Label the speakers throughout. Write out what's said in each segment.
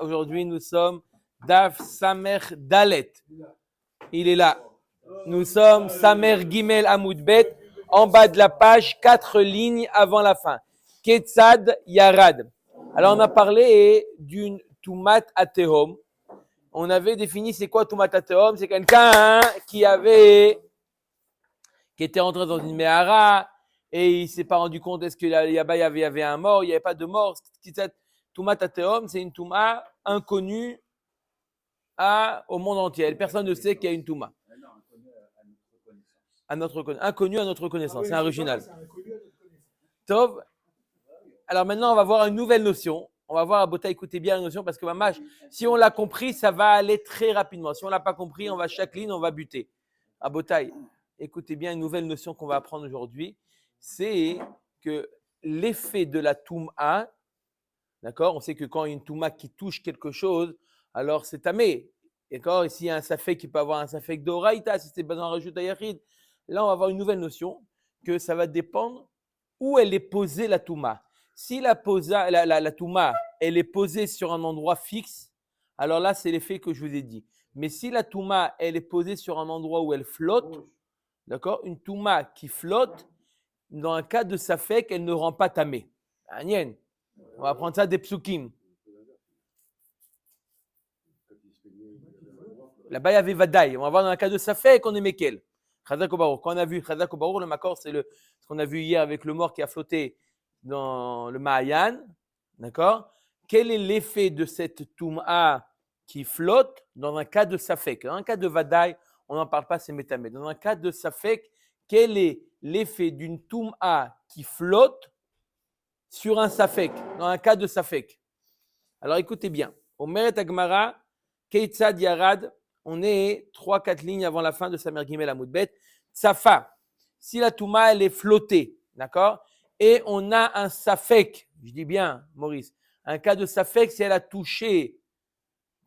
Speaker 1: Aujourd'hui, nous sommes Daf Samer Dalet. Il est là. Nous sommes Samer Gimel Amoudbet, en bas de la page, 4 lignes avant la fin. Ketzad Yarad. Alors, on a parlé d'une Toumat Atehom. On avait défini c'est quoi Toumat Atehom. C'est quelqu'un qui était rentré dans une Mehara et il s'est pas rendu compte est-ce qu'il y avait un mort, il n'y avait pas de mort. Toumat Atehom, c'est une Touma inconnue au monde entier. Personne ne sait qu'il y a une Touma. Inconnu à notre connaissance, c'est original. Tov. Alors maintenant, on va voir une nouvelle notion. On va voir à Bota, écoutez bien la notion parce que si on l'a compris, ça va aller très rapidement. Si on l'a pas compris, on va chaque ligne, on va buter. À Bota, écoutez bien une nouvelle notion qu'on va apprendre aujourd'hui. C'est que l'effet de la Touma, d'accord, on sait que quand il y a une Touma qui touche quelque chose, alors c'est tamé. D'accord, ici il y a un safek qui peut avoir un safek d'oraïta, si c'est besoin de rajouter yachid. Là, on va avoir une nouvelle notion que ça va dépendre où elle est posée la Touma. Si la Touma, elle est posée sur un endroit fixe, alors là, c'est l'effet que je vous ai dit. Mais si la Touma, elle est posée sur un endroit où elle flotte, d'accord, une Touma qui flotte, dans un cas de safek, elle ne rend pas tamé. Agnien. On va prendre ça des psukim. Là-bas, il y avait Vadaï. On va voir dans un cas de Safek, on est Mekel. Chazak Obarour. Quand on a vu Chazak Obarour, le Makor, c'est ce qu'on a vu hier avec le mort qui a flotté dans le Mahayan. D'accord? Quel est l'effet de cette Touma qui flotte dans un cas de Safek? Dans un cas de Vadaï, on n'en parle pas, c'est Métamé. Dans un cas de Safek, quel est l'effet d'une Touma qui flotte sur un Safek? Dans un cas de Safek. Alors écoutez bien. Au Meret Agmara, Keitzad Yarad, on est 3-4 lignes avant la fin de Samer Gimel Amoudbet. Tsafa, si la Touma, elle est flottée, d'accord? Et on a un Safek, je dis bien, Maurice, un cas de Safek, si elle a touché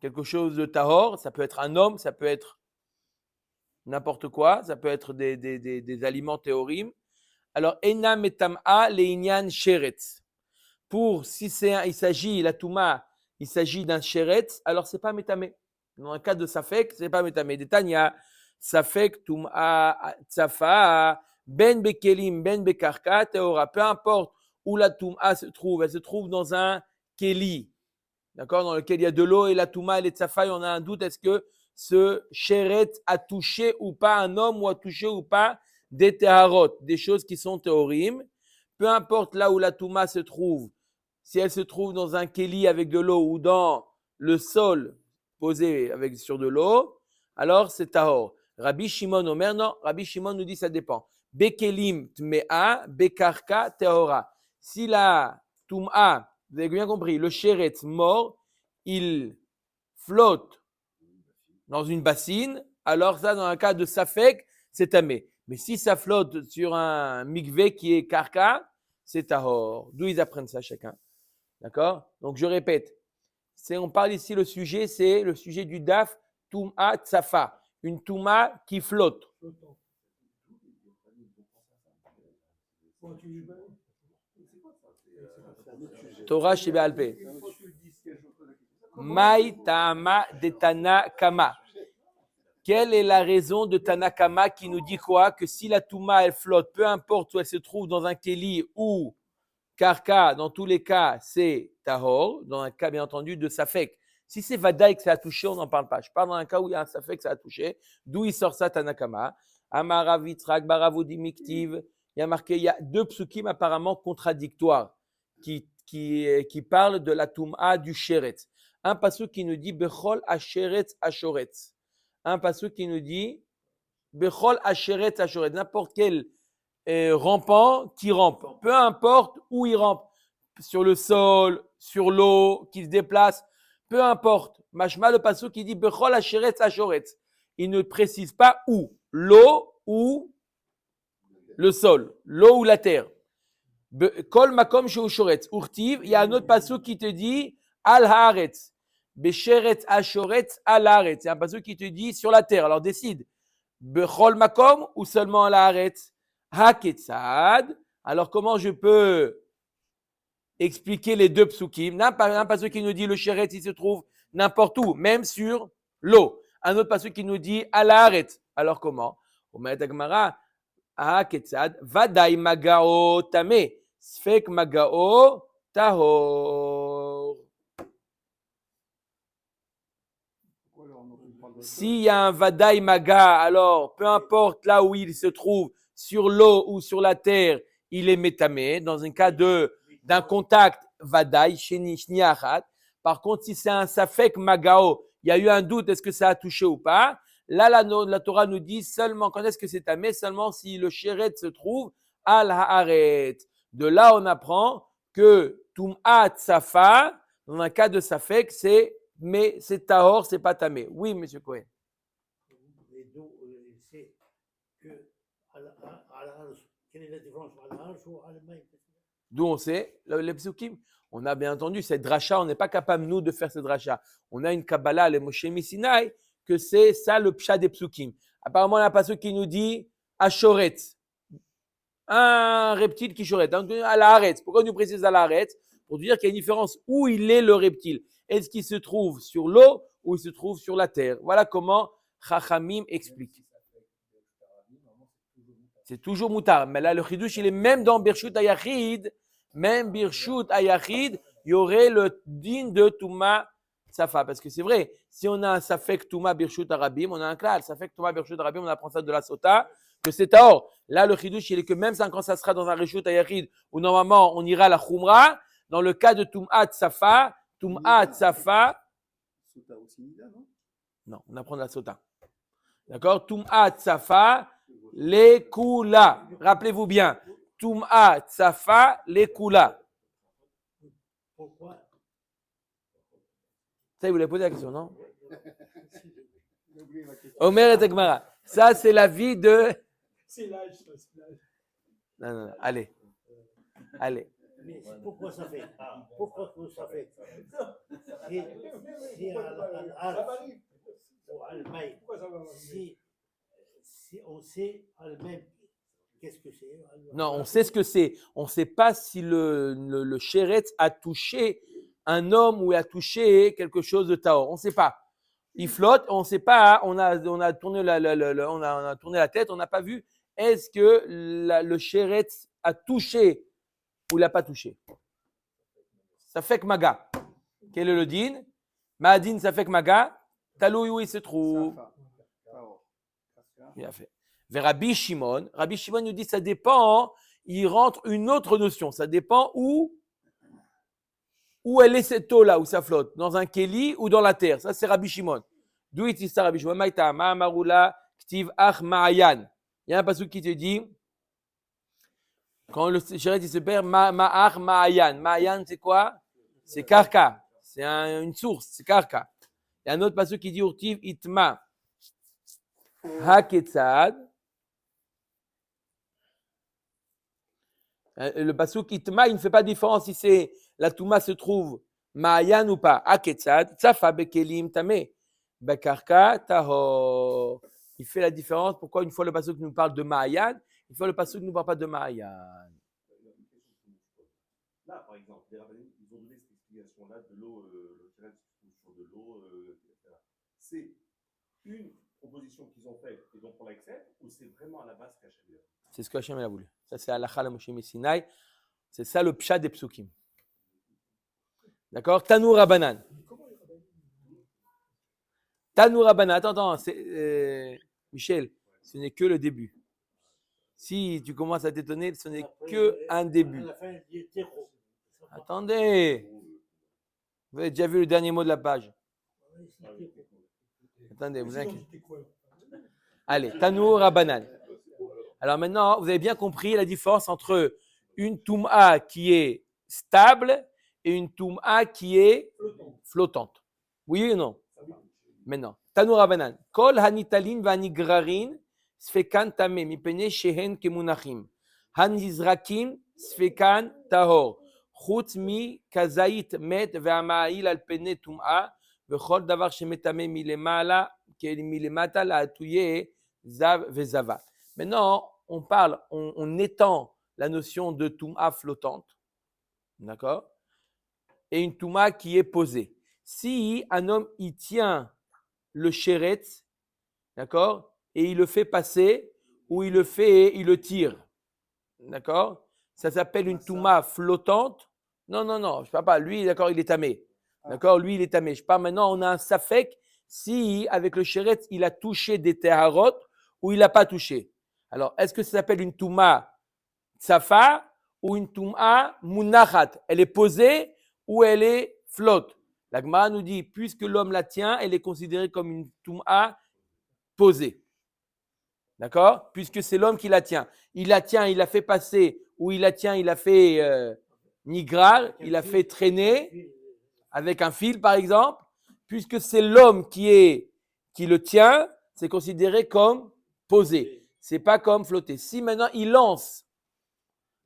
Speaker 1: quelque chose de Tahor, ça peut être un homme, ça peut être n'importe quoi, ça peut être des aliments théorim. Alors, Ena Metam'a Leinyan Sheretz. Si il s'agit, la Touma, il s'agit d'un Sheretz, alors c'est pas Metamé. Dans un cas de Safek, c'est pas Metamé. Détania, Safek, Touma, Tsafa, Ben Bekelim, Ben Bekarka, Teora. Peu importe où la Touma se trouve, elle se trouve dans un Keli, d'accord, dans lequel il y a de l'eau et la Touma et les Tsafa, on a un doute, est-ce que ce Sheretz a touché ou pas un homme ou a touché ou pas des Teharot, des choses qui sont théorim. Peu importe là où la Touma se trouve, si elle se trouve dans un Keli avec de l'eau ou dans le sol posé sur de l'eau, alors c'est tahor. Rabbi Shimon Omer, non, Rabbi Shimon nous dit ça dépend. Bekelim tmea, bekarka tehora. Si la Touma, vous avez bien compris, le sheretz mort, il flotte dans une bassine, alors ça, dans un cas de safek, c'est tamé. Mais si ça flotte sur un mikvé qui est karka, c'est tahor. D'où ils apprennent ça chacun. D'accord? Donc je répète, on parle ici, c'est le sujet du daf Touma Tsafa, une Touma qui flotte. Torah Shebe Alpe. Mai Ta'ama de Tanakama. Quelle est la raison de Tanakama qui nous dit quoi? Que si la Touma elle flotte, peu importe où elle se trouve, dans un Keli ou Karka, dans tous les cas, c'est Tahor, dans un cas bien entendu de Safek. Si c'est Vadaï que ça a touché, on n'en parle pas. Je parle dans un cas où il y a un Safek que ça a touché. D'où il sort ça, Tanakama. Amara Vitrak, Baravodi Miktiv. Il y a marqué, il y a 2 psukim apparemment contradictoires qui parlent de la Touma du Sheretz. Un passuk qui nous dit Bechol Asheretz Ashoretz. Un passuk qui nous dit Bechol Asheretz Ashoretz. N'importe quel rampant qui rampe. Peu importe où il rampe. Sur le sol, sur l'eau, qui se déplace. Peu importe. Mashma, le passuk qui dit Bechol Asheretz Ashoretz. Il ne précise pas où. L'eau ou le sol. L'eau ou la terre. Kol makom sheu shoretz. Urtiv, il y a un autre passuk qui te dit Al haaretz. Besheretz ashoretz al haaretz. C'est un passuk qui te dit sur la terre. Alors décide. Bechol makom ou seulement al haaretz. Haketzad. Alors comment je peux expliquer les deux psukim. Un pasuk qui nous dit le shéret, il se trouve n'importe où, même sur l'eau. Un autre pasuk qui nous dit à la haret. Alors comment? Omet Agmara, ah ketzad, vadai magao tame, sfek magao tahor. S'il y a un vadai maga, alors peu importe là où il se trouve, sur l'eau ou sur la terre, il est métamé. Dans un cas d'un contact vadai, shniachat. Par contre, si c'est un safek magao, il y a eu un doute, est-ce que ça a touché ou pas? Là, la Torah nous dit seulement quand est-ce que c'est tamé, seulement si le shéret se trouve al haaret. De là, on apprend que tum'at safa, dans un cas de safek, mais c'est tahor, c'est pas tamé. Oui, monsieur Cohen.
Speaker 2: Et donc, c'est que quelle est la différence entre al-Harj ou al-Maïm?
Speaker 1: D'où on sait, les psukim. On a bien entendu cette dracha, on n'est pas capable, nous, de faire cette dracha. On a une Kabbalah, les Moshe Misinaï, que c'est ça le pshat des psukim. Apparemment, il y a un passage qui nous dit Ashoret, un reptile qui choret. Donc, à la arrête. Pourquoi on nous précise à la arrête? Pour dire qu'il y a une différence où il est le reptile. Est-ce qu'il se trouve sur l'eau ou il se trouve sur la terre? Voilà comment Chachamim explique. C'est toujours moutar. Mais là, le chidouche, il est même dans Birshut Ayachid. Même Birshut Ayachid, il y aurait le din de Touma Safa. Parce que c'est vrai, si on a un Safek Touma Birshut Arabim, on a un klal. Safek Touma Birshut Arabim, on apprend ça de la Sota, que c'est Taor. Là, le chidouche, il est que même quand ça sera dans un Rishut Ayachid, où normalement on ira à la Khumra, dans le cas de Touma Safa,
Speaker 3: Sota aussi, non?
Speaker 1: non, on apprend de la Sota. D'accord? Touma Safa, les Kula. Rappelez-vous bien. Touma Tsafa les Kula.
Speaker 2: Pourquoi?
Speaker 1: Ça, il voulait poser la question, non? Omer et Tegmara. Ça, c'est la vie de.
Speaker 4: C'est l'âge.
Speaker 1: Non. Allez.
Speaker 2: Mais pourquoi ça fait? Pourquoi que ça fait? Si al-Harj ou al-Maïm, si on sait al-Maïm, qu'est-ce que c'est?
Speaker 1: Non, on sait ce que c'est. On ne sait pas si le shéretz a touché un homme ou a touché quelque chose de taor. On ne sait pas. Il flotte, on ne sait pas. On a tourné on a tourné la tête, on n'a pas vu. Est-ce que le shéretz a touché ou il n'a pas touché? Ça fait que maga. Quel est le din? Ma'adin, ça fait que maga. Talou où il se trouve. Bien fait. Vers Rabbi Shimon nous dit ça dépend, il rentre une autre notion. Ça dépend où elle est cette eau-là, où ça flotte. Dans un keli ou dans la terre. Ça, c'est Rabbi Shimon. D'où est-il ça, Rabbi Shimon? Maïta, Ma'amarula, Ktiv, Ach, Ma'ayan. Il y a un passage qui te dit, quand le chéret il se perd, Ma'ach, Ma'ayan. Ma'ayan, c'est quoi? C'est Karka. C'est une source, c'est Karka. Il y a un autre passage qui dit, Urtiv, Itma, Haketzad. Le pasuk itma, il ne fait pas de différence si c'est la touma se trouve ma'ayan ou pas. Aketzad, tsafa bekelim tame, bekarka taho. Il fait la différence. Pourquoi une fois le pasuk nous parle de ma'ayan, une fois le pasuk ne nous parle pas de ma'ayan.
Speaker 3: Là, par exemple, les rabbins, ils ont donné cette explication-là de l'eau, le terrain sur de l'eau, etc. C'est une proposition qu'ils ont faite et donc on l'accepte, ou c'est vraiment à la base qu'Hachem?
Speaker 1: C'est ce que Hachem a voulu. Ça, c'est Halakha la Moshe Sinai. C'est ça le pshat des psukim. D'accord? Tanour Rabanan. Tanour Rabanan. Attends, Michel, ce n'est que le début. Si tu commences à t'étonner, ce n'est qu'un début.
Speaker 2: À la fin, il dit terreau.
Speaker 1: Attendez. Vous avez déjà vu le dernier mot de la page. Attendez, vous inquiétez. Allez, Tanour Rabanan. Alors maintenant, vous avez bien compris la différence entre une toum'a qui est stable et une toum'a qui est flottante. Oui ou non? Maintenant, Tanour Rabanan. Kol hanitalin vanigrarin sfekan tame mipene shehen kemunachim. Hanizrakim sfekan tahor. Chutz mi kazait met ve'ama'il al pene toum'a vechol davar shemetame milemala milemata la'atuye zav vezava. Maintenant, on étend la notion de Toum'a flottante. d'accord, et une touma qui est posée. Si un homme, il tient le chéretz, d'accord, et il le fait passer, ou il le tire, d'accord, ça s'appelle une touma flottante. Non, je parle pas. Lui, d'accord, il est tamé. D'accord, lui, il est tamé. Je parle maintenant, on a un safek si, avec le chéretz, il a touché des teharot ou il n'a pas touché. Alors, est-ce que ça s'appelle une touma tsafa ou une touma munachat? Elle est posée ou elle est flotte? La Gemara nous dit, puisque l'homme la tient, elle est considérée comme une touma posée. D'accord? Puisque c'est l'homme qui la tient. Il la tient, il la fait passer, ou il la tient, il la fait nigrar, il la fait traîner avec un fil, par exemple. Puisque c'est l'homme qui le tient, c'est considéré comme posé. C'est pas comme flotter. Si maintenant il lance,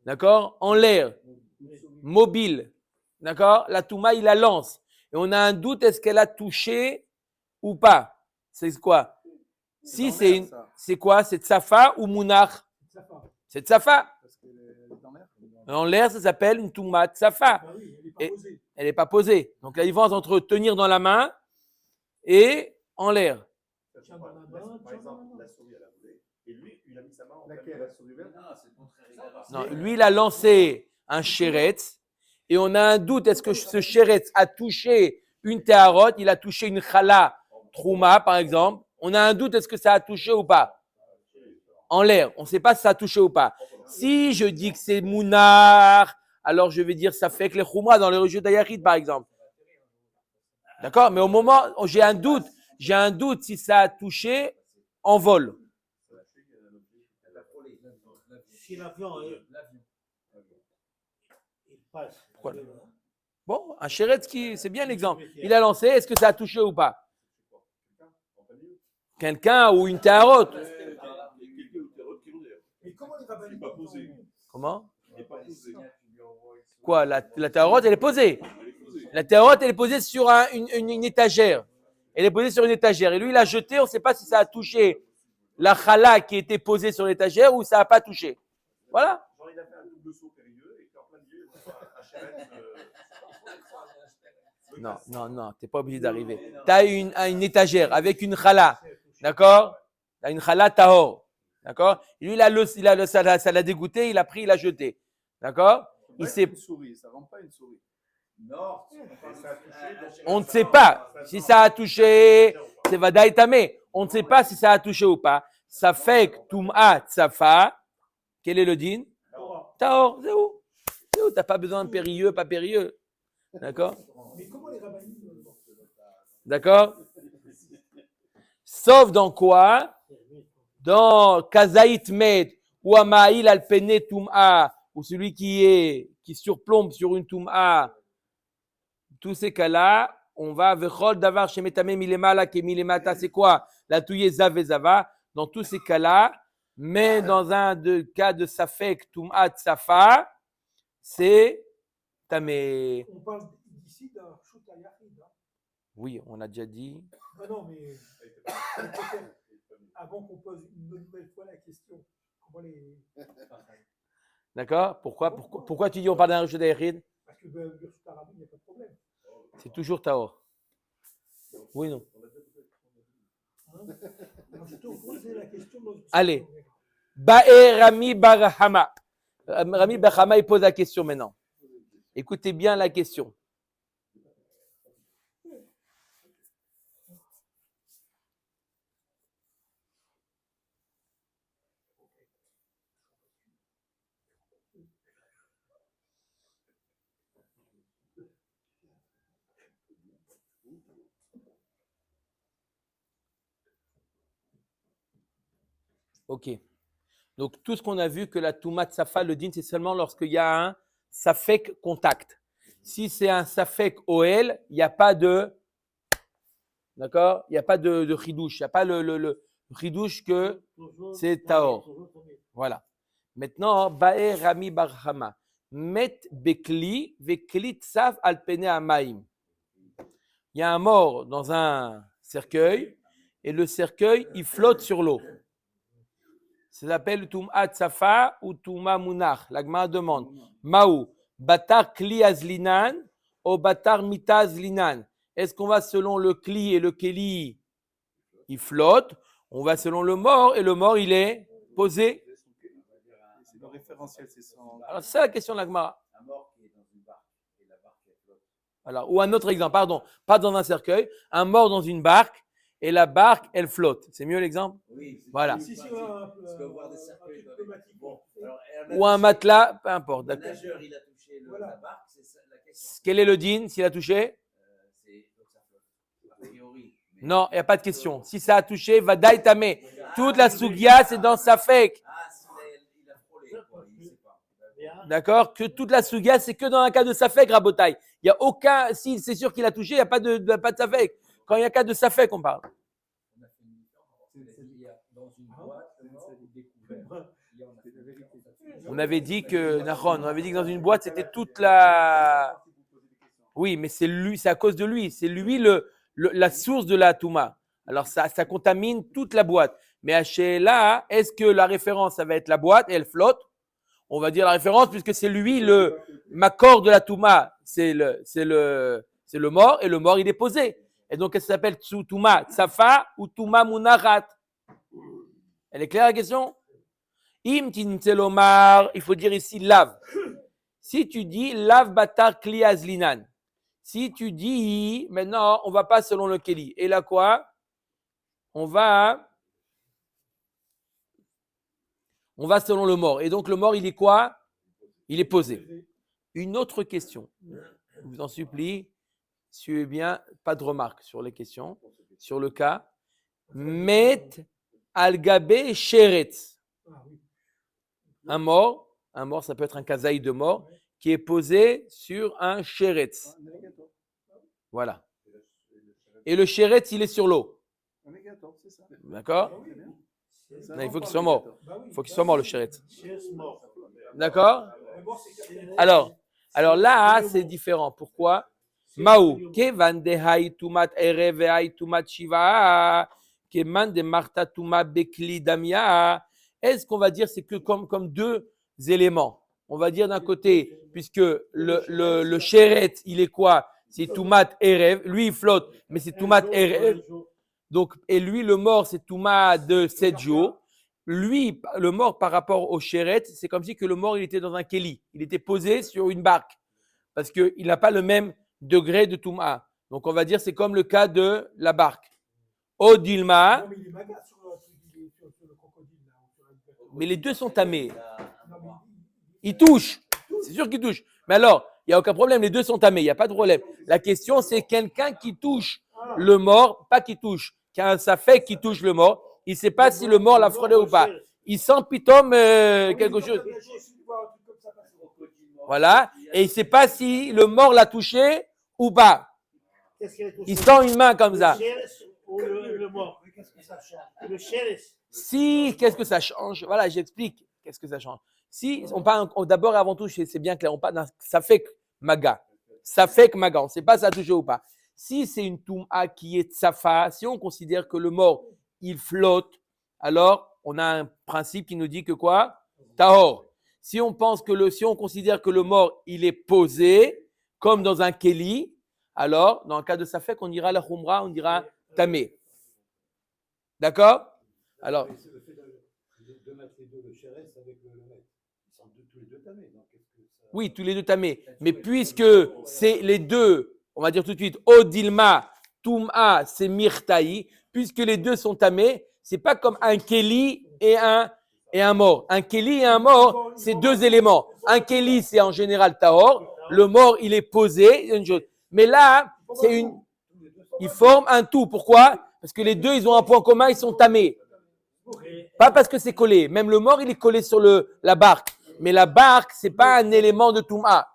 Speaker 1: d'accord, en l'air, mobile, d'accord, la touma, il la lance. Et on a un doute, est-ce qu'elle a touché ou pas? C'est quoi? Si c'est quoi? C'est tsafa ou munach? C'est tsafa. En l'air, ça s'appelle une touma tsafa. Elle n'est pas posée. Donc la différence entre tenir dans la main et en l'air.
Speaker 3: Par exemple, la souris, elle a volé, et lui, il a mis sa main en pleine
Speaker 4: La souris verte?
Speaker 1: Non, lui, il a lancé un chéretz et on a un doute. Est-ce que ce chéretz a touché une teharot? Il a touché une chala trouma, par exemple. On a un doute. Est-ce que ça a touché ou pas? En l'air. On ne sait pas si ça a touché ou pas. Si je dis que c'est mounar, alors je vais dire ça fait que les choumra dans le rejet d'Ayarid, par exemple. D'accord? Mais au moment où j'ai un doute si ça a touché en vol.
Speaker 2: Si l'avion, il passe.
Speaker 1: Voilà. Bon, un chéretz c'est bien l'exemple. Il a lancé, est-ce que ça a touché ou pas? Quelqu'un ou une tarotte.
Speaker 4: Et comment les rabbins
Speaker 3: pas posé.
Speaker 1: Comment?
Speaker 3: Il n'est pas posé.
Speaker 1: Quoi? La tarotte, elle est posée. La tarotte, elle est posée sur une étagère. Elle est posée sur une étagère. Et lui, il a jeté, on ne sait pas si ça a touché la chala qui était posée sur l'étagère ou ça n'a pas touché. Voilà.
Speaker 3: Genre, il a fait un double saut périlleux et qu'en plein milieu, il a un chéretz.
Speaker 1: Non, tu n'es pas obligé d'arriver. Tu as une étagère avec une chala. D'accord? Tu as une chala tahor. D'accord? Lui, ça l'a dégoûté, il a pris, il a jeté. D'accord?
Speaker 4: une souris, ça ne rend pas une souris.
Speaker 3: Non,
Speaker 1: On ne sait pas si ça a touché, c'est vadaï tamé. On ne sait pas si ça a touché ou pas. Ça fait que tum'a tsafa. Quel est le din? Tahor, c'est où? C'est où? Tu n'as pas besoin de périlleux, pas périlleux. D'accord?
Speaker 4: Mais comment les rabbins?
Speaker 1: D'accord? Sauf dans quoi? Dans Kazaït Med, ou Amaïl Alpene Tum'a, ou celui qui surplombe sur une Tum'a. Tous ces cas-là, on va Vechol Davar Shemetame Milemala Ke Milemata. C'est quoi? La touye Zave Zava. Dans tous ces cas-là, mais dans cas de Safek Tum'a Tsafa, c'est Tamé.
Speaker 4: On parle d'ici d'un shoot à Yahid.
Speaker 1: Oui, on a déjà dit.
Speaker 4: Non, mais avant qu'on pose une nouvelle fois la question, comment les.
Speaker 1: D'accord? Pourquoi tu dis on parle d'un Rishon d'Aïrid?
Speaker 4: Parce que le shoot arabe, il n'y a pas de problème.
Speaker 1: C'est toujours Taor. Oui, non.
Speaker 4: Je te posais la question.
Speaker 1: Allez. Ba'e Rami Barahama. Rami Barahama, il pose la question maintenant. Écoutez bien la question. Ok. Donc, tout ce qu'on a vu que la Toumat Safa, le din, c'est seulement lorsqu'il y a un Safek contact. Si c'est un Safek OL, il n'y a pas de. D'accord? Il n'y a pas de chidouche. Il n'y a pas le chidouche que c'est Taor. Voilà. Maintenant, Ba'e Rami Barhama. Met Bekli, Vekli Tsav Alpene Amaim. Il y a un mort dans un cercueil et le cercueil, il flotte sur l'eau. Ça s'appelle Tum'a Tsafa ou Tum'a Munach. La Gemara demande Maou. batar kli azlinan ou batar mita azlinan. Est-ce qu'on va selon le kli et le keli, il flotte? On va selon le mort et le mort, il est posé.
Speaker 5: C'est le référentiel, c'est son.
Speaker 1: Alors, c'est ça la question de la Gemara.
Speaker 2: Un mort qui est dans une barque et la barque elle flotte.
Speaker 1: Alors, ou un autre exemple, pardon, pas dans un cercueil, un mort dans une barque et la barque, elle flotte. C'est mieux l'exemple?
Speaker 2: Oui.
Speaker 1: Voilà.
Speaker 4: Si,
Speaker 2: Parce que voir des cercueils dans les- Bon, alors,
Speaker 1: Ou un matelas, peu importe.
Speaker 2: Le
Speaker 1: D'accord.
Speaker 2: nageur, il a touché la barque, c'est ça la question.
Speaker 1: Quel est le din s'il a touché?
Speaker 2: Donc ça flotte. A priori. Mais-
Speaker 1: Non, il n'y a pas de question. Si ça a touché, va daïtamé. Toute la sugia, c'est dans sa fake.
Speaker 2: Ah, il a frôlé, quoi, il sait pas.
Speaker 1: D'accord? Que toute la sugia, c'est que dans un cas de safek, rabotaille. Il n'y a aucun, si c'est sûr qu'il a touché, il n'y a pas de safek. Quand il y a un cas de safek, on parle.
Speaker 2: On a fait une différence. Il y a dans une boîte, découvert.
Speaker 1: On avait dit que, Nahon, on avait dit que dans une boîte, c'était toute la. Oui, mais c'est lui, c'est à cause de lui. C'est lui la source de la Touma. Alors ça contamine toute la boîte. Mais à Sheila, est-ce que la référence, ça va être la boîte et elle flotte? On va dire la référence puisque c'est lui le makor de la Touma. C'est le mort et le mort, il est posé. Et donc, elle s'appelle Touma Tsafa ou Touma Munarat. Elle est claire la question? Im tintelomar, il faut dire ici lave. Si tu dis lave batar kli azlinan. Si tu dis, maintenant, on va pas selon le keli. Et là quoi? On va selon le mort. Et donc le mort, il est quoi? Il est posé. Une autre question. Je vous en supplie, suivez bien, pas de remarques sur les questions, sur le cas. Met al-gabé sheretz. Un mort, ça peut être un kazaï de mort, qui est posé sur un sheretz. Voilà. Et le sheretz, il est sur l'eau. D'accord? Non, il faut qu'il soit mort. Il faut qu'il soit mort, le sheretz. D'accord? Alors là, c'est différent. Pourquoi? Maou, kevan de hay tumat erev et hay tumat shiva, keman de marta tuma bekli damia. Est-ce qu'on va dire c'est que comme deux éléments? On va dire d'un côté, puisque le sheretz, il est quoi? C'est tumat erev. Lui, il flotte, mais c'est tumat erev. Donc, et lui, le mort, c'est tumat de 7 jours. Lui, le mort par rapport au shéret, c'est comme si que le mort, il était dans un keli. Il était posé sur une barque. Parce qu'il n'a pas le même degré de Touma. Donc, on va dire, c'est comme le cas de la barque. Odilma.
Speaker 4: Non, mais il est maga sur le crocodile.
Speaker 1: Mais les deux sont tamés. Ils touchent. C'est sûr qu'ils touchent. Mais alors, il n'y a aucun problème. Les deux sont tamés. Il n'y a pas de problème. La question, c'est quelqu'un qui touche le mort, pas qui touche. Ça fait qu'il touche le mort. Il ne sait pas si le mort l'a frôlé ou pas. Il sent pitom quelque chose. Voilà. Et il ne sait pas si le mort l'a touché ou pas. Il sent une main comme ça.
Speaker 2: Le mort. Qu'est-ce que ça change? Le sheretz.
Speaker 1: Si, qu'est-ce que ça change? Voilà, j'explique. Qu'est-ce que ça change? Si, on parle d'abord et avant tout, c'est bien clair, on parle d'un safek maga. Safek maga, on ne sait pas si ça a touché ou pas. Si c'est une touma qui est tsafa, si on considère que le mort, il flotte, alors on a un principe qui nous dit que quoi? Tahor. Si on considère que le mort, il est posé, comme dans un keli, alors, dans le cas de safek, on dira la khumra, on dira tamé. D'accord? Alors.
Speaker 6: C'est le fait de mettre les deux, le sheretz avec le maître. Ils sont tous les deux tamés.
Speaker 1: Oui, tous les deux tamés. Mais puisque c'est les deux, on va dire tout de suite, Odilma, Touma, c'est Mirtaï, puisque les deux sont tamés, c'est pas comme un Keli et un mort. Un Keli et un mort, c'est deux éléments. Un Keli, c'est en général Tahor. Le mort, il est posé. Une chose. Mais là, ils forment un tout. Pourquoi? Parce que les deux, ils ont un point commun, ils sont tamés. Pas parce que c'est collé. Même le mort, il est collé sur la barque. Mais la barque, c'est pas un élément de Touma.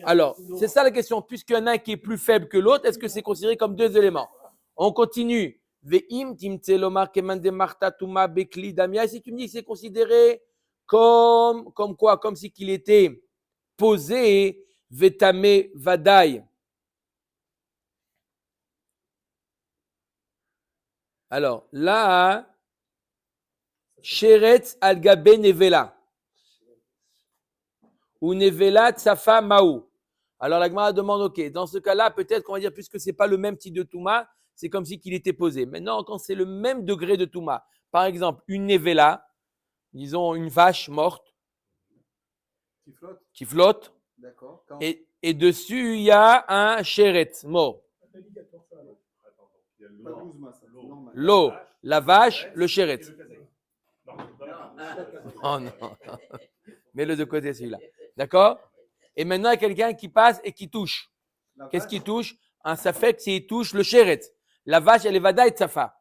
Speaker 1: Alors, c'est ça la question. Puisqu'il y en a un qui est plus faible que l'autre, est-ce que c'est considéré comme deux éléments? On continue. Ve'im timtselomar keman de marta Touma bekli damia. Si tu me dis que c'est considéré comme quoi? Comme si qu'il était posé, vetame vadaï. Alors, là, Sheretz al-Gabe Nevela. ou nevela tsafa maou. Alors la Gemara demande, ok, dans ce cas-là, peut-être qu'on va dire, puisque c'est pas le même type de touma, c'est comme si qu'il était posé. Maintenant, quand c'est le même degré de touma, par exemple, une nevela, disons une vache morte
Speaker 5: Qui flotte.
Speaker 1: qui flotte,
Speaker 5: D'accord. Quand...
Speaker 1: et dessus il y a un chéret mort.
Speaker 4: Un alligator sur la main.
Speaker 3: Attends, donc, il y a
Speaker 5: Pas
Speaker 3: l'eau,
Speaker 5: 12 masses, c'est normal.
Speaker 1: L'eau, la vache, le chéret.
Speaker 3: et le kazaï. Non, non.
Speaker 1: Oh non, mets-le de côté celui-là. D'accord? Et maintenant, il y a quelqu'un qui passe et qui touche.
Speaker 5: La
Speaker 1: Qu'est-ce
Speaker 5: vache,
Speaker 1: qui touche? Un safek s'il touche le chéret. La vache, elle est vada et tsafa.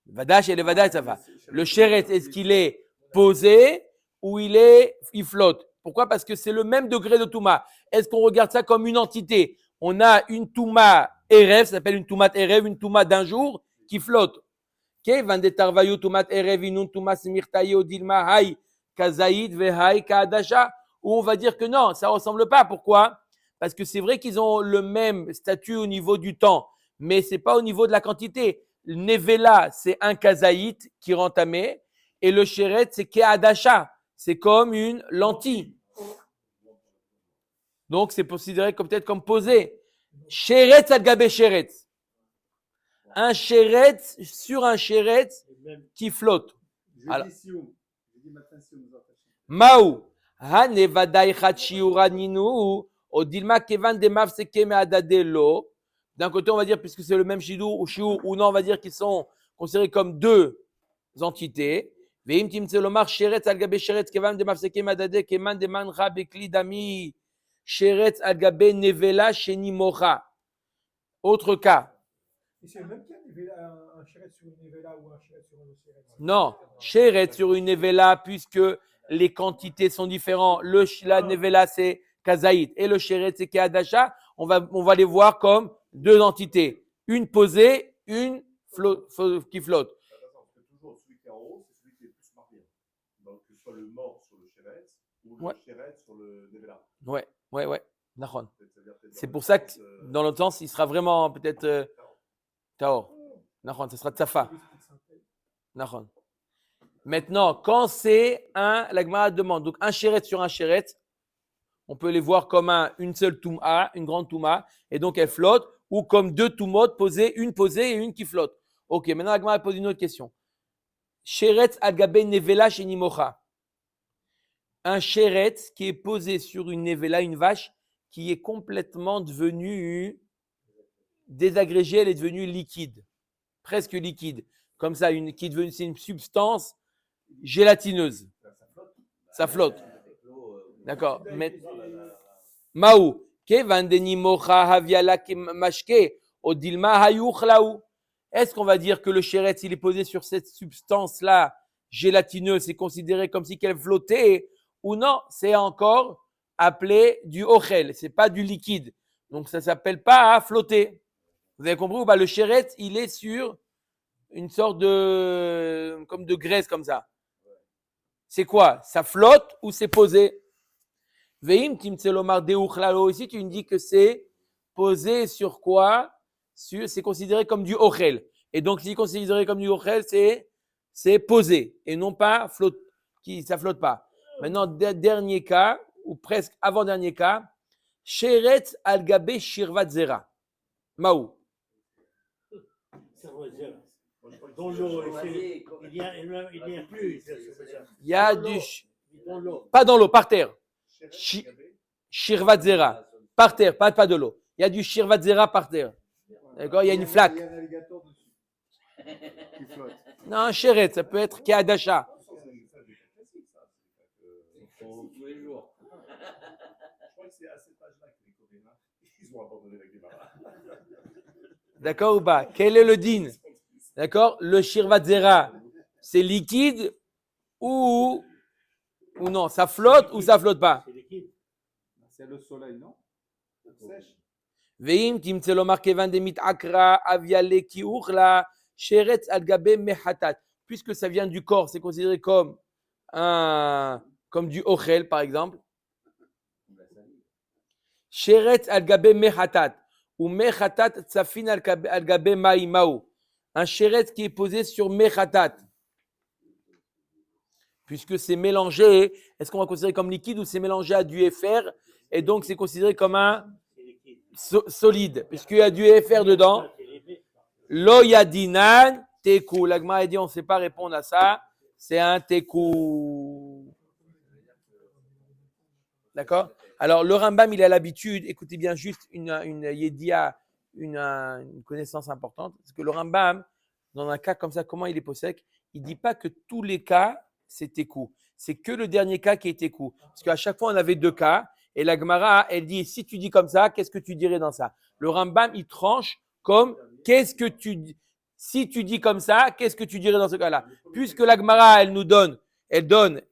Speaker 1: Vadash, elle est vada et tsafa. Le chéret, est-ce qu'il est posé ou il flotte? Pourquoi? Parce que c'est le même degré de touma. Est-ce qu'on regarde ça comme une entité? On a une touma erev, ça s'appelle une toumat erev, une touma d'un jour qui flotte. Ok? Vandetarvayu toumat erev inun toumas mirtayo dilma hay kazaïd vehay kaadasha. Où on va dire que non, ça ressemble pas. Pourquoi? Parce que c'est vrai qu'ils ont le même statut au niveau du temps, mais c'est pas au niveau de la quantité. Le nevela, c'est un kazaït qui rend tamé, et le chéret, c'est keadasha. C'est comme une lentille. Donc, c'est considéré comme peut-être comme posé. Chéret al gabé chéret. Un chéret sur un chéret qui flotte. Alors.
Speaker 5: Je dis sioum. Je dis matin sioum.
Speaker 1: Maou. Hanevadai chachiuraninu. Odilma kevan de mafseke meadadelo. D'un côté, on va dire, puisque c'est le même shidour ou shiur, ou non, on va dire qu'ils sont considérés comme deux entités. Veim timtselomar sheret al gabe sheret kevan de mafseke meadade keman de mancha bekli dami sheret al gabe nevela sheni mocha. Autre cas.
Speaker 4: Et c'est le même cas, un chéret sur une nevela ou un chéret sur un chéret.
Speaker 1: Non, sheret sur une nevela, puisque les quantités sont différentes. La nevela, c'est kazaït, et le chéret, c'est keadasha. On va les voir comme deux entités. Une posée, une qui flotte.
Speaker 3: Attention, parce que toujours celui qui est en haut, c'est celui qui est le plus marqué. Donc, que ce soit le mort sur le chéret ou le
Speaker 1: Ouais.
Speaker 3: chéret sur le nevela.
Speaker 1: Ouais. Nachon.
Speaker 3: C'est-à-dire peut-être
Speaker 1: C'est
Speaker 3: dans
Speaker 1: pour
Speaker 3: le
Speaker 1: ça que,
Speaker 3: sens,
Speaker 1: dans l'autre sens, il sera vraiment peut-être Taor. Nachon, ce sera Tsafa. Nachon. Maintenant, quand c'est la Gemara demande, donc un chéret sur un chéret, on peut les voir comme une seule touma, une grande touma, et donc elle flotte, ou comme deux toumotes posées et une qui flotte. Ok, maintenant la Gemara pose une autre question. Chéret agabe nevela shenimocha. Un chéret qui est posé sur une nevela, une vache, qui est complètement devenue désagrégée, elle est devenue liquide, presque liquide, comme ça, qui est devenue, c'est une substance gélatineuse. Ça flotte. D'accord. Mais Maou, kevandeni mocha haviala mashke odilma hayuchlaou. Est-ce qu'on va dire que le chéret, s'il est posé sur cette substance-là gélatineuse, c'est considéré comme si qu'elle flottait, ou non, c'est encore appelé du ochel, c'est pas du liquide. Donc ça s'appelle pas flotter. Vous avez compris ou pas? Le chéret, il est sur une sorte comme de graisse comme ça. C'est quoi? Ça flotte ou c'est posé? Veim timtselomar deuchlalo, ici tu me dis que c'est posé sur quoi? C'est considéré comme du ochel. Et donc, si c'est considéré comme du ochel, c'est posé et non pas ça flotte pas. Maintenant, dernier cas, ou presque avant-dernier cas, Sheret al gabe shirvat zera. Maou.
Speaker 2: Ça veut dire, dans l'eau, il n'y a plus.
Speaker 1: Il y a du.
Speaker 2: Dans l'eau.
Speaker 1: Pas dans l'eau, par terre. Shirvat zera. Par terre, pas de l'eau. Il y a du shirvat zera par terre. D'accord? Il y a une flaque.
Speaker 5: Il y a un alligator dessus. Qui flotte.
Speaker 1: Non, un chéret, ça peut être keadasha.
Speaker 6: Tous les jours.
Speaker 3: Je crois que c'est à cet âge-là que les Coréens, ils ont abandonné la Guémara.
Speaker 1: D'accord ou pas? Quel est le din? D'accord? Le shirvat zera, c'est liquide ou non? Ça flotte ou ça flotte pas?
Speaker 2: C'est liquide.
Speaker 5: C'est le soleil, non? Sèche.
Speaker 1: Veim timtselomar kevan demit akra aviale ki uchla sheret al gabe mehatat. Puisque ça vient du corps, c'est considéré comme du ochel, par exemple. Sheret al gabe mehatat. Ou mehatat tsafin al gabe maimao. Un sheret qui est posé sur mehatat. puisque c'est mélangé. Est-ce qu'on va considérer comme liquide ou c'est mélangé à du FR et donc c'est considéré comme un solide, puisqu'il y a du FR dedans. Lo yadinan teku. L'agma a dit on ne sait pas répondre à ça. C'est un teku. D'accord? Alors le Rambam il a l'habitude, écoutez bien juste une yédia, une connaissance importante, parce que le Rambam dans un cas comme ça, comment il est possèque? Il dit pas que tous les cas c'est teku. C'est que le dernier cas qui est teku. Parce qu'à chaque fois on avait deux cas. Et la Gemara, elle dit, si tu dis comme ça, qu'est-ce que tu dirais dans ça? Le Rambam, il tranche comme, qu'est-ce que tu dis? Si tu dis comme ça, qu'est-ce que tu dirais dans ce cas-là? Puisque la Gemara, elle donne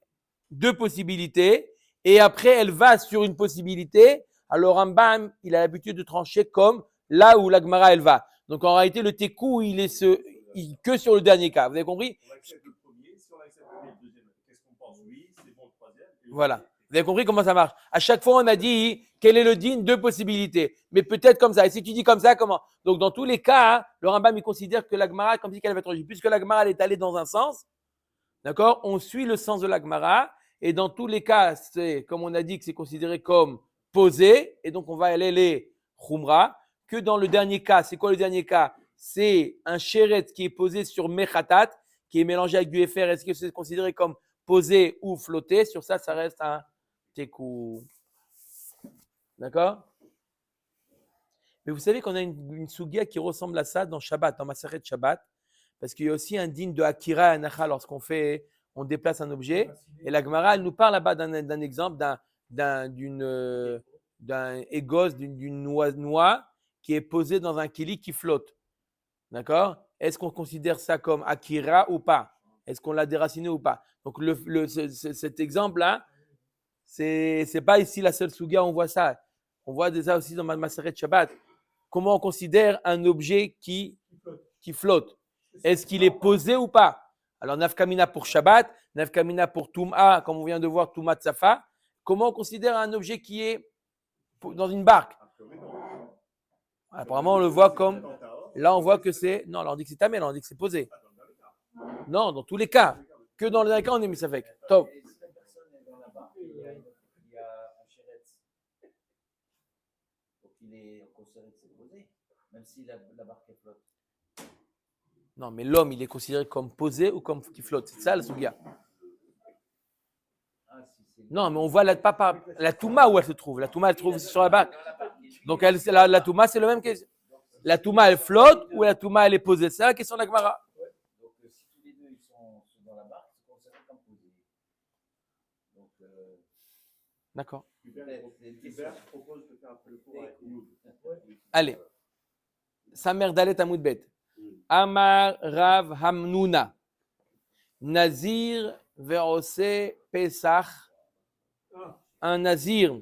Speaker 1: deux possibilités, et après, elle va sur une possibilité, alors le Rambam, il a l'habitude de trancher comme là où la Gemara, elle va. Donc, en réalité, le tekou, il est que sur le dernier cas. Vous avez compris?
Speaker 3: On accepte le premier, si on accepte le deuxième, qu'est-ce qu'on pense? Oui, c'est bon le troisième.
Speaker 1: Voilà. Vous avez compris comment ça marche? À chaque fois, on a dit quel est le din, deux possibilités. Mais peut-être comme ça. Et si tu dis comme ça, comment? Donc, dans tous les cas, le Rambam, il considère que la Gemara, comme si qu'elle avait tranché. Puisque la Gemara, elle est allée dans un sens, d'accord? On suit le sens de la Gemara. Et dans tous les cas, c'est, comme on a dit, que c'est considéré comme posé. Et donc, on va aller les khumra. Que dans le dernier cas, c'est quoi le dernier cas? C'est un chéret qui est posé sur mechatat, qui est mélangé avec du FR. Est-ce que c'est considéré comme posé ou flotté? Sur ça, ça reste un tekou. D'accord? Mais vous savez qu'on a une sugia qui ressemble à ça dans Shabbat, dans Maseret Shabbat, parce qu'il y a aussi un digne de Akira et Anacha lorsqu'on déplace un objet. Et la Gemara, elle nous parle là-bas d'un exemple, d'un égos, d'une noix qui est posée dans un kili qui flotte. D'accord? Est-ce qu'on considère ça comme Akira ou pas? Est-ce qu'on l'a déraciné ou pas? Donc, cet exemple-là, c'est pas ici la seule sugia, on voit ça. On voit ça aussi dans Maseret Shabbat. Comment on considère un objet qui flotte? Est-ce qu'il est posé ou pas? Alors, nafkamina pour Shabbat, nafkamina pour Toum'a, comme on vient de voir, Toum'a Tsafa. Comment on considère un objet qui est dans une barque? Apparemment, on le voit comme. Là, on voit que c'est. Non, là, on dit que c'est tamé, là, on dit que c'est posé. Non, dans tous les cas. Que dans le dernier cas, on est mis avec. Top.
Speaker 7: Si la personne est dans la barque, il y a un chéret. Donc on considère que c'est posé, même si la barque flotte.
Speaker 1: Non, mais l'homme, il est considéré comme posé ou comme qui flotte. C'est ça, le sugia. Non, mais on voit la Touma où elle se trouve. La Touma, elle se trouve sur la barque. Donc, la Touma, c'est le même question. La Touma, elle flotte ou la Touma, elle est posée? C'est la question de la Gemara.
Speaker 7: Donc, si tous les deux ils sont dans la barque, c'est considéré comme posé. Donc,
Speaker 1: d'accord.
Speaker 3: Hubert propose de faire un peu le cours avec nous.
Speaker 1: Allez. Samer Dalet Amoudbet. Amar Rav Hamnuna. Nazir ve'ose Pesach. Un Nazir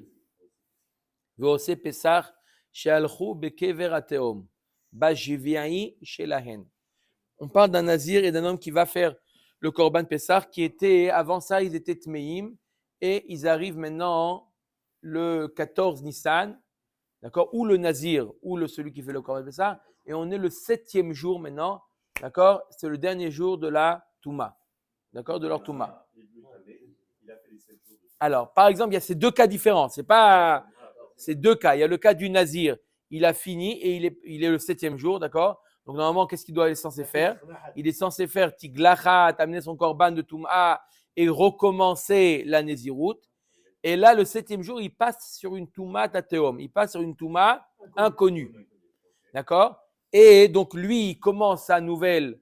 Speaker 1: ve'ose Pesach. She'alchou bekever ateom. Bajiviai shelahen. On parle d'un Nazir et d'un homme qui va faire le Korban Pesach, qui était, avant ça, ils étaient Tmeim, et ils arrivent maintenant le 14 Nissan, d'accord, ou le Nazir, ou celui qui fait le Korban Pesach, et on est le 7e jour maintenant, d'accord, c'est le dernier jour de la Touma, d'accord, de leur Touma. Alors, par exemple, il y a ces deux cas différents, c'est deux cas, il y a le cas du Nazir, il a fini et il est le 7e jour, d'accord. Donc, normalement, qu'est-ce qu'il doit être censé faire? Il est censé faire Tiglachat, amener son korban de Toum'a et recommencer la Nézirout. Et là, le 7e jour, il passe sur une Touma Tateom. Il passe sur une Touma inconnue. D'accord? Et donc, lui, il commence sa nouvelle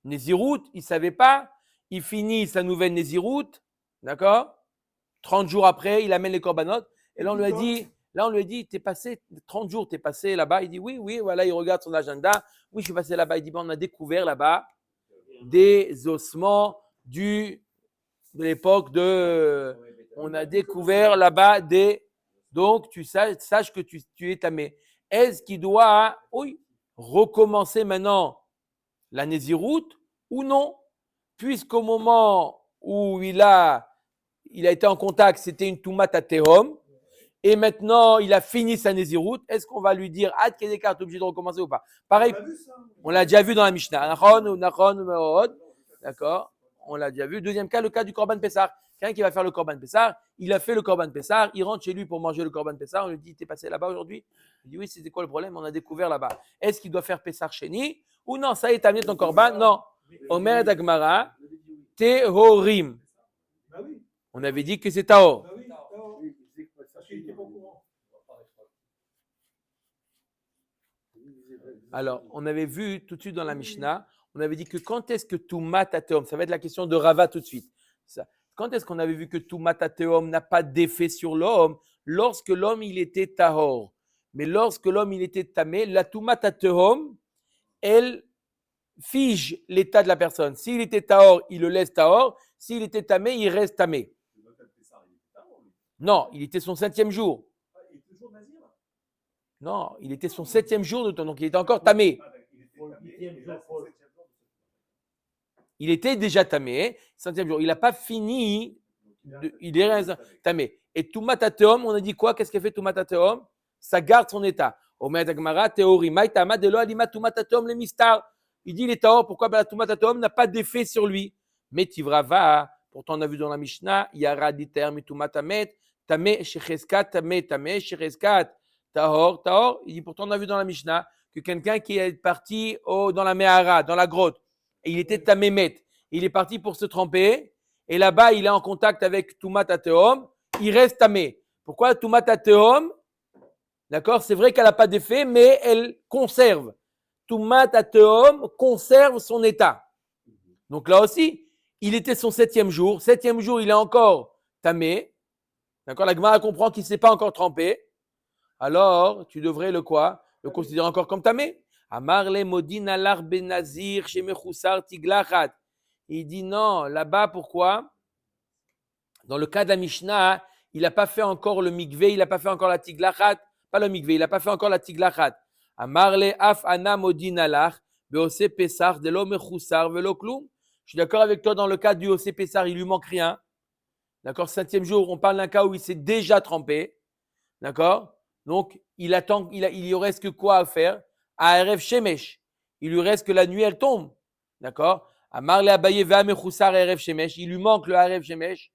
Speaker 1: Nézirout. Il ne savait pas. Il finit sa nouvelle Nézirout. D'accord? 30 jours après, il amène les korbanot. Et là, on lui a dit, t'es passé 30 jours, t'es passé là-bas. Il dit, oui, voilà, il regarde son agenda. Oui, je suis passé là-bas. Il dit, on a découvert là-bas des ossements de l'époque de. On a découvert là-bas des. Donc, tu saches que tu es tamé. Est-ce qu'il doit, recommencer maintenant la Nézirout ou non? Puisqu'au moment où il a été en contact, c'était une Toumat Tehom. Et maintenant, il a fini sa Nézirout. Est-ce qu'on va lui dire, Ad Kedekar, tu es obligé de recommencer ou pas? Pareil, on l'a déjà vu dans la Mishnah. D'accord? on l'a déjà vu. Deuxième cas, le cas du Korban Pessah. Quelqu'un qui va faire le Korban Pessah, il a fait le Korban Pessah, il rentre chez lui pour manger le Korban Pessah, on lui dit, t'es passé là-bas aujourd'hui? Il dit, oui, c'était quoi le problème? On a découvert là-bas. Est-ce qu'il doit faire Pessah Sheni? Ou non, ça y est, t'as amené ton Korban? Non. Omer Dagmara, Tehorim.
Speaker 4: Bah oui,
Speaker 1: On avait dit que c'est Tahor.
Speaker 4: bah oui. Alors, parce qu'il était pas au courant.
Speaker 1: Alors, on avait vu tout de suite dans la Mishnah, on avait dit que quand est-ce que Tumat Ateom, ça va être la question de Rava tout de suite. Ça. Quand est-ce qu'on avait vu que Tumat Ateom n'a pas d'effet sur l'homme? Lorsque l'homme, il était Tahor. Mais lorsque l'homme, il était Tamé, la Tumat Ateom, elle fige l'état de la personne. S'il était Tahor, il le laisse Tahor. S'il était Tamé, il reste Tamé. Non, il était son 7e jour.
Speaker 3: Il est toujours nazir.
Speaker 1: Non, il était son 7e jour de temps, donc il était encore Tamé.
Speaker 2: Pour le 8e jour, pour le-
Speaker 1: Il était déjà tamé, 5e jour. Il n'a pas fini, il est tamé. Et Tumat Ateom, on a dit quoi? Qu'est-ce qu'il fait Tumat Ateom? Ça garde son état. Omer Dagmara, Théorie, Maïtama, Delo, Alima, Tumat Ateom, le mistar. Il dit, il est tahor, pourquoi? La Tumat Ateom n'a pas d'effet sur lui. Mais Tivrava, pourtant on a vu dans la Mishnah, Yara diter Tumat Amet, Tamé, Shecheskat, Tamé, Shecheskat, Tahor. Il dit, pourtant on a vu dans la Mishnah que quelqu'un qui est parti dans la Mehara, dans la grotte, et il était tamémet. Il est parti pour se tremper. Et là-bas, il est en contact avec Tumat Ateom. Il reste tamé. Pourquoi Tumat Ateom? D'accord? C'est vrai qu'elle n'a pas d'effet, mais elle conserve. Tumat Ateom conserve son état. Donc là aussi, il était son 7e jour. 7e jour, il est encore tamé. D'accord? La Gemara comprend qu'il ne s'est pas encore trempé. Alors, tu devrais le quoi? Le considérer encore comme tamé. Amarle modin alar benazir chez Mechoussar tiglachat. Il dit non, là-bas, pourquoi? Dans le cas de la Mishnah, il n'a pas fait encore le mikvé, il n'a pas fait encore la tiglachat. Pas le mikvé, il n'a pas fait encore la tiglachat. Amarle af ana modin alar beose pesar de lo Mechoussar velo kloum. Je suis d'accord avec toi dans le cas du ose pesar, il lui manque rien. D'accord? 7e jour, on parle d'un cas où il s'est déjà trempé. D'accord? Donc, il attend, il lui reste que quoi à faire? À Erev Shemesh. Il lui reste que la nuit, elle tombe. D'accord? Amarle Abaye Ve'amechoussar Erev Shemesh. Il lui manque le Erev Shemesh.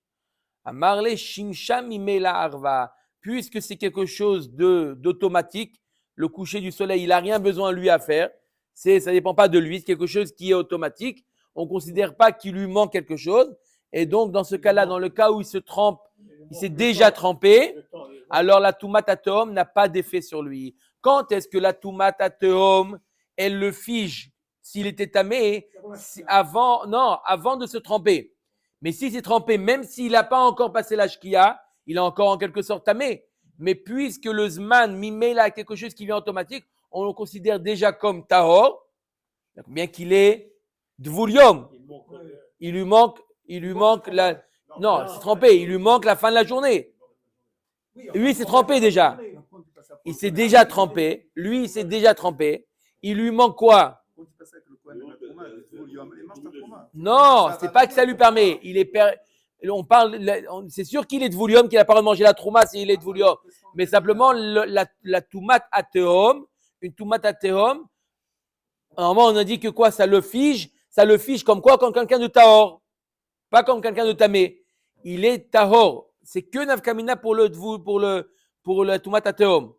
Speaker 1: Amarle Shimsham Imela Arva. Puisque c'est quelque chose d'automatique, le coucher du soleil, il n'a rien besoin lui à faire. Ça ne dépend pas de lui, c'est quelque chose qui est automatique. On ne considère pas qu'il lui manque quelque chose. Et donc, dans ce cas-là, dans le cas où il se trempe, il s'est déjà trempé, alors la Tumat Ateom n'a pas d'effet sur lui. Quand est-ce que la Tumat Ateom, elle le fige s'il était tamé avant de se tremper. Mais s'il s'est trempé, même s'il n'a pas encore passé la shkia, il est encore en quelque sorte tamé. Mais puisque le Zman, Mimela, a quelque chose qui vient automatique, on le considère déjà comme Tahor, bien qu'il est Dvulium. Il lui manque la. Non, il s'est trempé, il lui manque la fin de la journée. Lui, il s'est trempé déjà. Il s'est déjà trempé. Lui, il s'est déjà trempé. Il lui manque quoi? Non, c'est pas que ça lui permet. On parle, c'est sûr qu'il est de volume, qu'il n'a pas mangé la trouma s'il est de volume. Mais simplement, la toumat ateom, une toumat ateom, normalement, on a dit que quoi? Ça le fige comme quoi? Comme quelqu'un de tahor. Pas comme quelqu'un de tamé. Il est tahor. C'est que nafkamina pour le toumat ateom.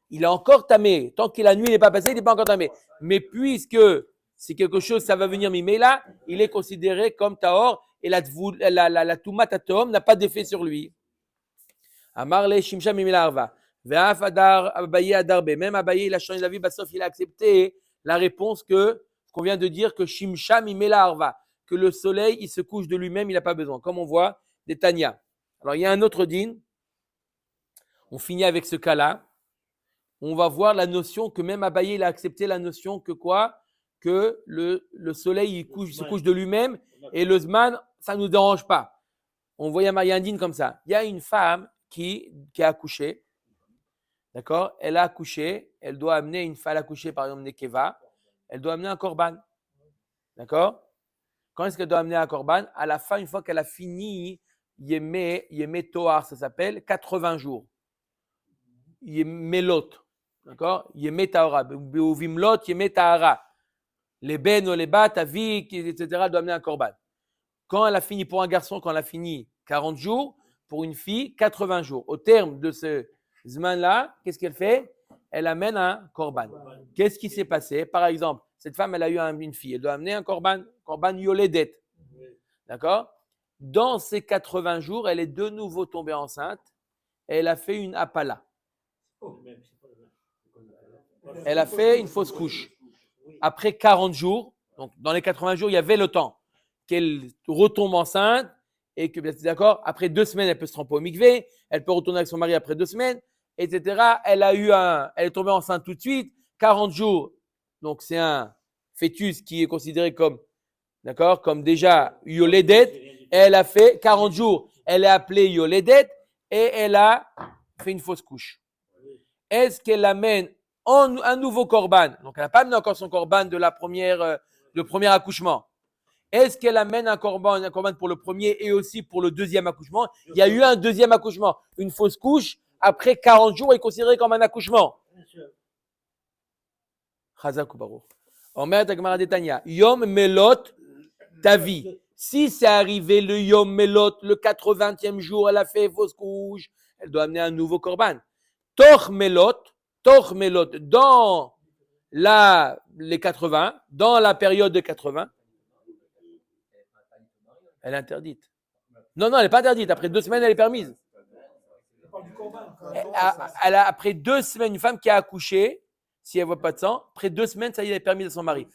Speaker 1: Il est encore tamé. Tant que la nuit n'est pas passée, il n'est pas encore tamé. Mais puisque c'est quelque chose, ça va venir mimela, il est considéré comme tahor et la toumat ateom n'a pas d'effet sur lui. Amarle shimsha mimela arva. Ve'af adar abaye adarbe. Même Abaye, il a changé d'avis, sauf il a accepté la réponse qu'on vient de dire que shimsha mimela arva. Que le soleil, il se couche de lui-même, il n'a pas besoin. Comme on voit des Tanya. Alors, il y a un autre din. On finit avec ce cas-là. On va voir la notion que même Abaye, il a accepté la notion que quoi? Que le soleil, il se couche de lui-même et le Zman, ça ne nous dérange pas. On voit, il y a un din comme ça. Il y a une femme qui a accouché. D'accord? Elle a accouché. Elle doit amener une femme à accoucher, par exemple, Nekeva. Elle doit amener un korban. D'accord? Quand est-ce qu'elle doit amener un korban? À la fin, une fois qu'elle a fini, Yemé Toar, ça s'appelle 80 jours. Yemelot. D'accord? Yemé Taora. Beuvimlot, Yemé Tahara. Les ben ou les bat, avik, etc. doivent amener un korban. Quand elle a fini pour un garçon, quand elle a fini 40 jours, pour une fille, 80 jours. Au terme de ce zman-là, qu'est-ce qu'elle fait? Elle amène un korban. Qu'est-ce qui s'est passé? Par exemple, cette femme, elle a eu une fille. Elle doit amener un korban yoledet. D'accord? Dans ces 80 jours, elle est de nouveau tombée enceinte et elle a fait une apala. Elle a fait une fausse couche. Après 40 jours, donc dans les 80 jours, il y avait le temps qu'elle retombe enceinte et que, d'accord, après 2 semaines, elle peut se tremper au mikvé, elle peut retourner avec son mari après 2 semaines, etc. Elle est tombée enceinte tout de suite, 40 jours. Donc, c'est un fœtus qui est considéré comme, d'accord, comme déjà yoledet. Elle a fait 40 jours. Elle est appelée yoledet et elle a fait une fausse couche. Est-ce qu'elle amène un nouveau korban? Donc, elle n'a pas amené encore son korban de le premier accouchement. Est-ce qu'elle amène un korban pour le premier et aussi pour le deuxième accouchement? Il y a eu un deuxième accouchement. Une fausse couche, après 40 jours, est considérée comme un accouchement. Chazak ou Baruch. Omer Tagmara Detanya. Yom Melot Tavi. Si c'est arrivé le Yom Melot, le 80e jour, elle a fait fausse couche, elle doit amener un nouveau korban. Toch Melot, dans les 80, dans la période de 80, elle est interdite. Non, elle n'est pas interdite. Après 2 semaines, elle est permise. Après 2 semaines, une femme qui a accouché, si elle ne voit pas de sang, après 2 semaines, ça y est, elle est permise à son mari.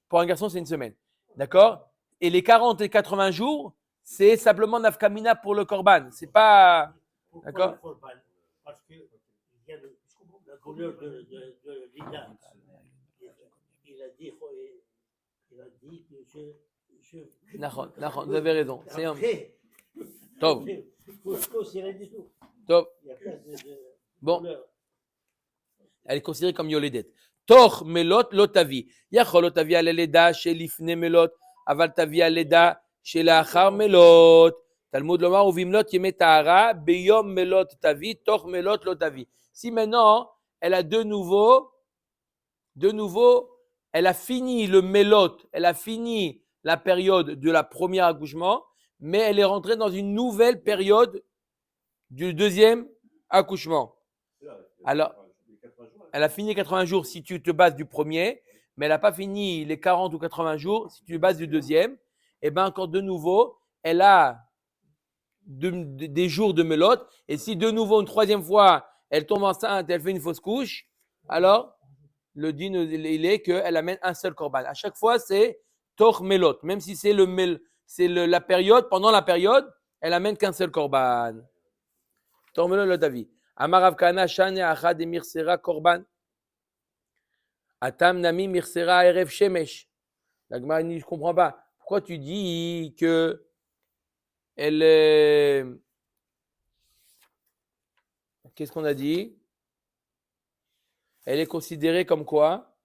Speaker 1: Pour un garçon, c'est une semaine. D'accord? Et les 40 et 80 jours, c'est simplement nafkamina pour le korban. C'est pas. D'accord?
Speaker 2: Parce qu'il y a la couleur de Lina. Il a dit que
Speaker 1: Nahon, vous avez raison. C'est un.
Speaker 2: Top.
Speaker 1: Top. Bon. Elle est considérée comme yoledet. Toch melot lotavi. Yachol lotavi al leda chez l'ifne melot. Aval tavi al leda chez l'achar melot. Talmud lomar uvimlot yemetara beyom melot tavi toch melot lotavi. Si maintenant elle a de nouveau, elle a fini le melot, elle a fini la période de la première accouchement, mais elle est rentrée dans une nouvelle période du deuxième accouchement. Alors, elle a fini les 80 jours si tu te bases du premier, mais elle n'a pas fini les 40 ou 80 jours si tu te bases du deuxième. Et bien encore de nouveau, elle a des jours de melote. Et si de nouveau, une troisième fois, elle tombe enceinte, elle fait une fausse couche, alors le din, il est qu'elle amène un seul korban. À chaque fois, c'est toch melot. Même si c'est la période, pendant la période, elle amène qu'un seul korban. Toch melot lotavi. Amarav kana shane achad et mirsera korban. Atam nami mirsera erev shemesh. La Gemara dit, je comprends pas. Pourquoi tu dis que elle est... Qu'est-ce qu'on a dit? Elle est considérée comme quoi?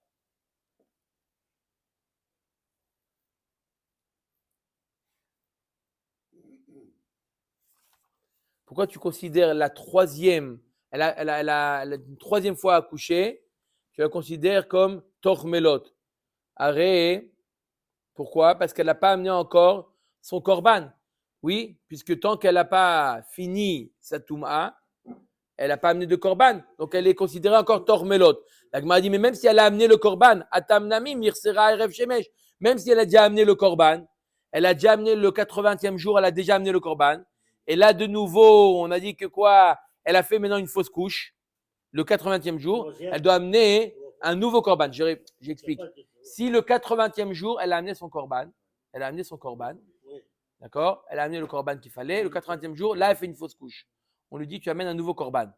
Speaker 1: Pourquoi tu considères la troisième, elle a une troisième fois accouché, tu la considères comme tormelot? Arrêt. Pourquoi? Parce qu'elle n'a pas amené encore son korban. Oui, puisque tant qu'elle n'a pas fini sa touma, elle n'a pas amené de korban. Donc elle est considérée encore tormelot. La Gemara dit, mais même si elle a amené le korban, atamnami mirsera erev shemesh, même si elle a déjà amené le korban, elle a déjà amené le 80e jour, elle a déjà amené le korban. Et là, de nouveau, on a dit que quoi? Elle a fait maintenant une fausse couche. Le 80e jour, elle doit amener un nouveau korban. J'explique. Si le 80e jour, elle a amené son korban, d'accord? Elle a amené le korban qu'il fallait. Le 80e jour, là, elle fait une fausse couche. On lui dit, tu amènes un nouveau korban.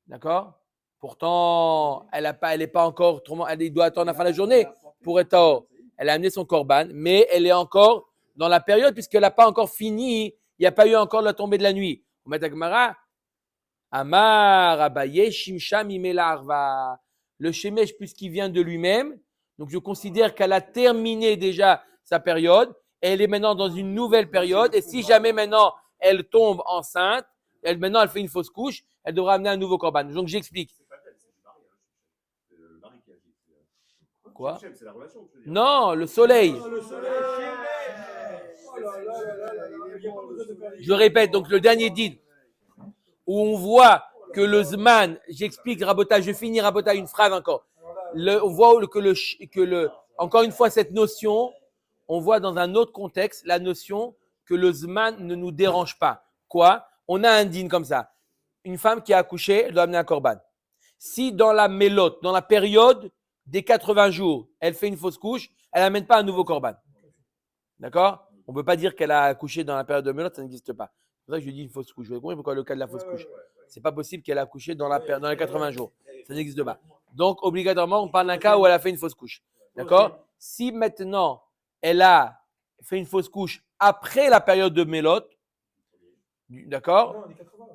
Speaker 1: D'accord? Pourtant, elle est pas encore, elle doit attendre la fin de la journée pour être hors. Elle a amené son korban, mais elle est encore dans la période puisqu'elle n'a pas encore fini. Il n'y a pas eu encore la tombée de la nuit. On met Gemara. Amar Abaye Shimsham Imela Arva. Le Shemesh, puisqu'il vient de lui-même, donc je considère qu'elle a terminé déjà sa période. Elle est maintenant dans une nouvelle période. Et si jamais maintenant elle tombe enceinte, maintenant elle fait une fausse couche, elle devra amener un nouveau korban. Donc j'explique.
Speaker 3: C'est pas elle, c'est du mari. C'est le mari qui agit.
Speaker 1: Quoi?
Speaker 3: C'est la relation.
Speaker 1: Non, le soleil.
Speaker 4: Le soleil.
Speaker 1: Je le répète, donc le dernier din, où on voit que le Zman, j'explique, Rabota, je finis Rabota une phrase encore. On voit encore une fois cette notion, on voit dans un autre contexte la notion que le Zman ne nous dérange pas. Quoi? On a un din comme ça. Une femme qui a accouché, elle doit amener un korban. Si dans la mélote, dans la période des 80 jours, elle fait une fausse couche, elle n'amène pas un nouveau korban. D'accord? On ne peut pas dire qu'elle a accouché dans la période de mélote, ça n'existe pas. C'est pour ça que je dis une fausse couche. Vous avez compris pourquoi le cas de la fausse couche? C'est pas possible qu'elle a accouché dans les 80 jours. Ça n'existe pas. Donc, obligatoirement, on parle d'un cas où elle a fait une fausse couche. D'accord? Si maintenant, elle a fait une fausse couche après la période de mélote, d'accord?
Speaker 4: Non, les 80.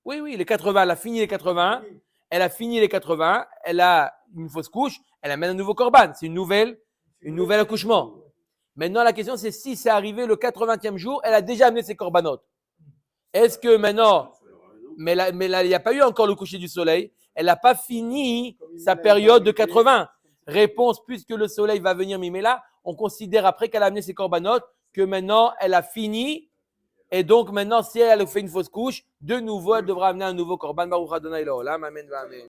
Speaker 1: Oui, les 80, elle a fini les 80. Elle a fini les 80, elle a une fausse couche, elle amène un nouveau korban. C'est une nouvelle accouchement. Maintenant, la question, c'est si c'est arrivé le 80e jour, elle a déjà amené ses corbanotes. Est-ce que maintenant, mais là, il n'y a pas eu encore le coucher du soleil, elle n'a pas fini sa période de 80. Réponse, puisque le soleil va venir mimer là, on considère après qu'elle a amené ses corbanotes que maintenant, elle a fini. Et donc maintenant, si elle a fait une fausse couche, de nouveau, elle devra amener un nouveau korban. Baruch Adonai L'Olam. Amen.